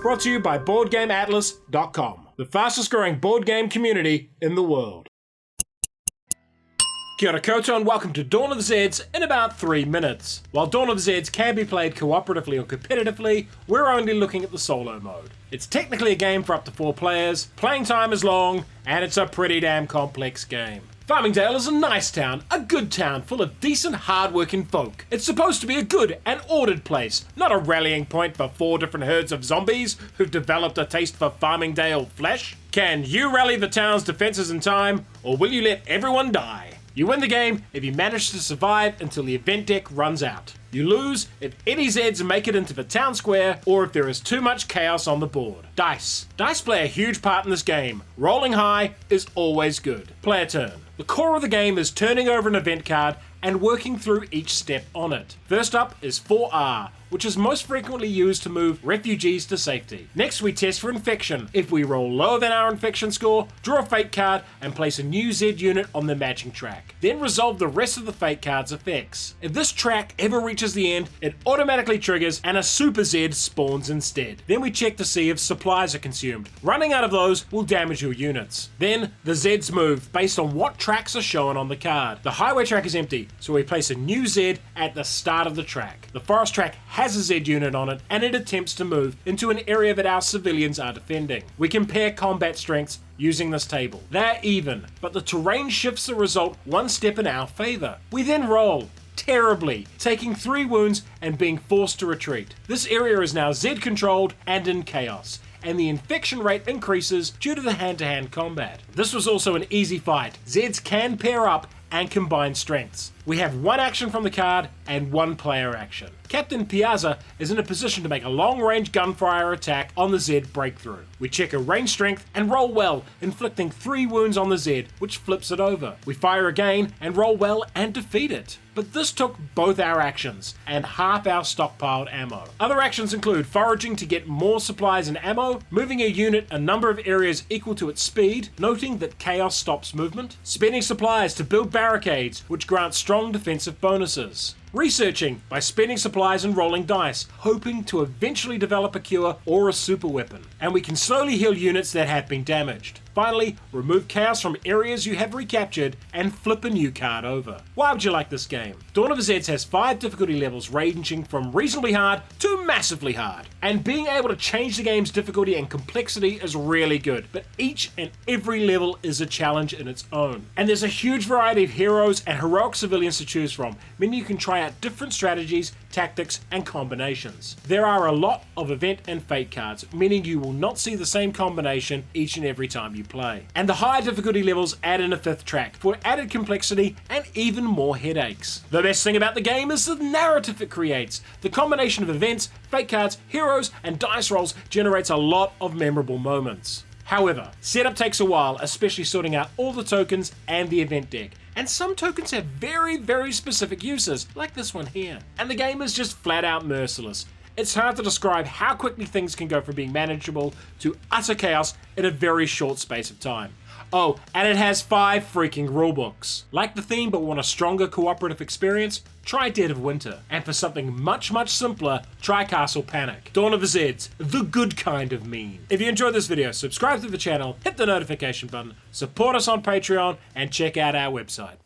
brought to you by BoardGameAtlas.com, the fastest growing board game community in the world. Kia ora koutou and welcome to Dawn of the Zeds in about 3 minutes. While Dawn of the Zeds can be played cooperatively or competitively, we're only looking at the solo mode. It's technically a game for up to 4 players, playing time is long, and it's a pretty damn complex game. Farmingdale is a nice town, a good town full of decent, hard-working folk. It's supposed to be a good and ordered place, not a rallying point for 4 different herds of zombies who've developed a taste for Farmingdale flesh. Can you rally the town's defenses in time, or will you let everyone die? You win the game if you manage to survive until the event deck runs out. You lose if any Zeds make it into the town square or if there is too much chaos on the board. Dice. Dice play a huge part in this game. Rolling high is always good. Player turn. The core of the game is turning over an event card and working through each step on it. First up is 4R, which is most frequently used to move refugees to safety. Next we test for infection. If we roll lower than our infection score, draw a fate card and place a new Z unit on the matching track. Then resolve the rest of the fate card's effects. If this track ever reaches the end, it automatically triggers and a Super Z spawns instead. Then we check to see if supplies are consumed. Running out of those will damage your units. Then the Zeds move based on what tracks are shown on the card. The highway track is empty, so we place a new Z at the start of the track. The forest track has a Z unit on it and it attempts to move into an area that our civilians are defending. We compare combat strengths using this table. They're even, but the terrain shifts the result 1 step in our favor. We then roll terribly, taking 3 wounds and being forced to retreat. This area is now Z controlled and in chaos, and the infection rate increases due to the hand-to-hand combat. This was also an easy fight. Zeds can pair up and combine strengths. We have 1 action from the card and 1 player action. Captain Piazza is in a position to make a long-range gunfire attack on the Z breakthrough. We check a range strength and roll well, inflicting 3 wounds on the Z, which flips it over. We fire again and roll well and defeat it. But this took both our actions and half our stockpiled ammo. Other actions include foraging to get more supplies and ammo, moving a unit a number of areas equal to its speed, noting that chaos stops movement, spending supplies to build barricades, which grant strong defensive bonuses, researching by spending supplies and rolling dice, hoping to eventually develop a cure or a super weapon. And we can slowly heal units that have been damaged. Finally, remove chaos from areas you have recaptured and flip a new card over. Why would you like this game? Dawn of the Zeds has 5 difficulty levels ranging from reasonably hard to massively hard. And being able to change the game's difficulty and complexity is really good, but each and every level is a challenge in its own. And there's a huge variety of heroes and heroic civilians to choose from, meaning you can try out different strategies, tactics, and combinations. There are a lot of event and fate cards, meaning you will not see the same combination each and every time you play. And the higher difficulty levels add in a 5th track for added complexity and even more headaches. The best thing about the game is the narrative it creates. The combination of events, fate cards, heroes, and dice rolls generates a lot of memorable moments. However, setup takes a while, especially sorting out all the tokens and the event deck. And some tokens have very specific uses, like this one here. And the game is just flat out merciless. It's hard to describe how quickly things can go from being manageable to utter chaos in a very short space of time. Oh, and it has 5 freaking rulebooks. Like the theme but want a stronger cooperative experience? Try Dead of Winter. And for something much simpler, try Castle Panic. Dawn of the Zeds, the good kind of mean. If you enjoyed this video, subscribe to the channel, hit the notification button, support us on Patreon, and check out our website.